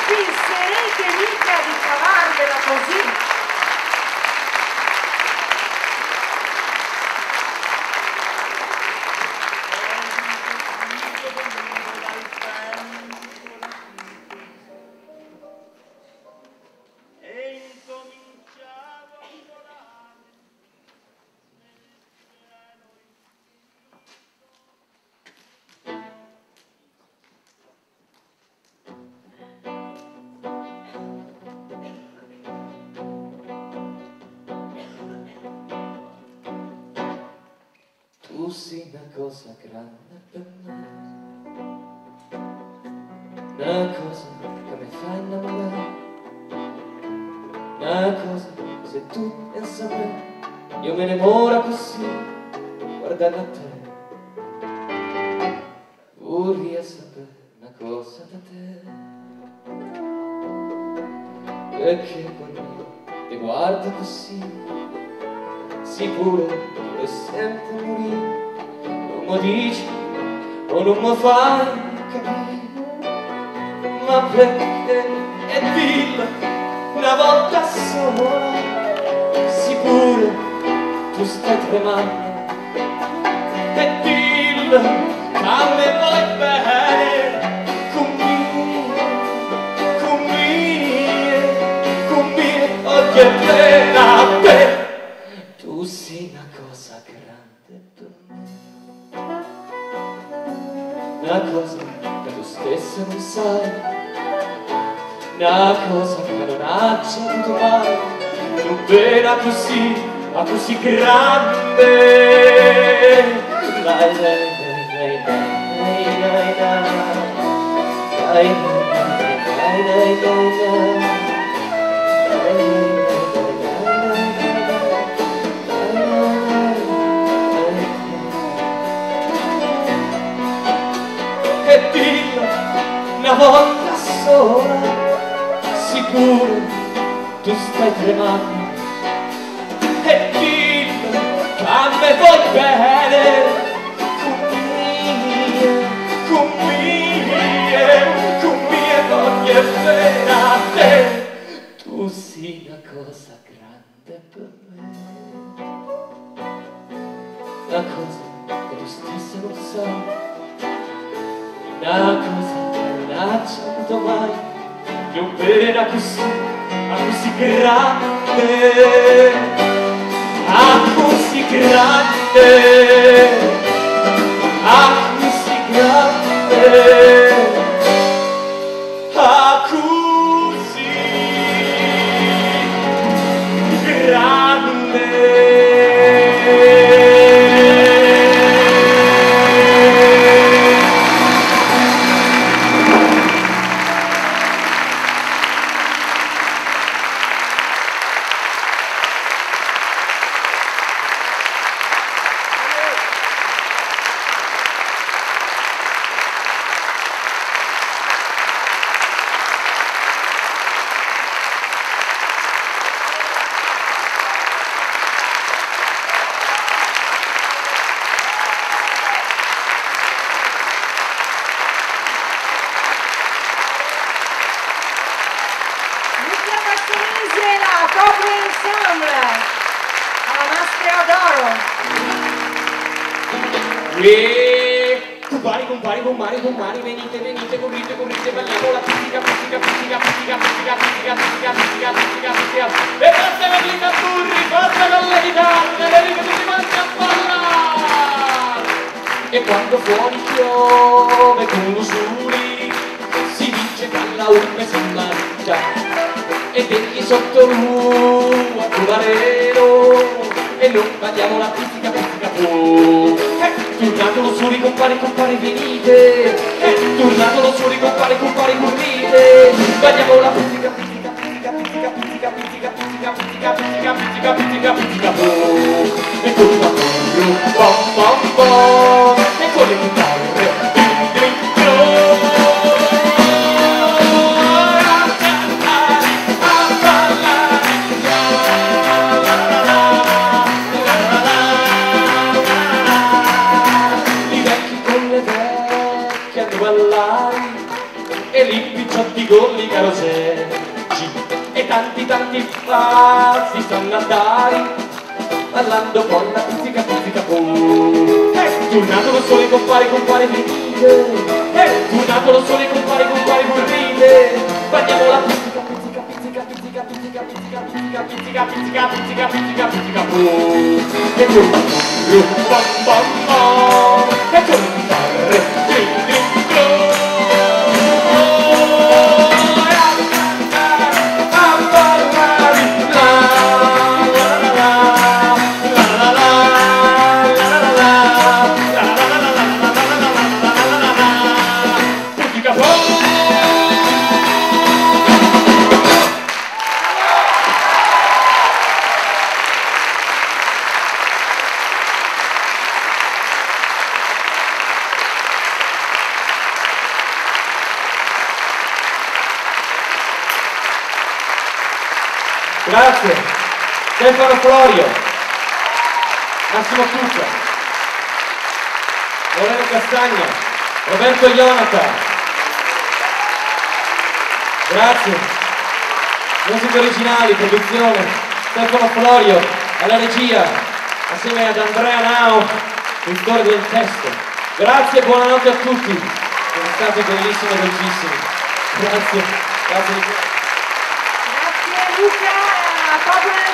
penserete mica di cavarvela così? Tu sei una cosa grande per me, una cosa che mi fa innamorare, una cosa, se tu pensi a me, io me ne muoro così, guardando a te. Vorrei sapere una cosa da te, perché quando io ti guardo così, sicuro che sento morire, non mi dici o non mi fai capire, ma perché? E dillo una volta sola, sicuro tu stai tremando, e dillo che a me vuoi bene, con me, voglio bene a te. Tu sei una cosa grande per me, una cosa che tu stessa non sai, una cosa che non ha avuto mai, non vera così, ma così grande. Dai, dai, dai, dai, dai, dai, dai, dai, dai, dai. E dillo una volta sola, sicuro tu stai tremando, e dillo che a me vuoi bene, con me voglio bene a te. Tu sei una cosa grande per me, una cosa che tu stessa non sai, una cosa che non ha avuto mai, che un bene così, ma così grande, così grande, così grande, così grande. Compari, venite, corrite, balliamo la pizzica, e basta venite a burri, basta con le chitarre, le righe tutti quanti a ballare. E quando fuori piove con l'usuri, si dice che alla urbe si mangia, e vedi sotto l'uovo a trovarelo, e non balliamo la pizzica, tornatelo su, compare, venite, tornatelo su, compare, corrite, balliamo la pizzica, e con il tamburo, bom bom bom, e con le chitarre, ding ding dong. E lì picciotti con i carosei tanti falsi sallatari, ballando con la pizzica boom. Giornato lo sole compare venite, giornato lo sole compare venite, bagniamo la pizzica boom. E con bam bam bam, e con le chitarre dring dring dong. Grazie, Stefano Florio, Massimo Cuccia, Lorena Castagna, Roberto Ionata, grazie, musiche originali, produzione, Stefano Florio, alla regia, assieme ad Andrea Nao, scrittore del testo. Grazie e buonanotte a tutti, siete stati bellissimi e dolcissimi. Grazie, grazie. Luca, proprio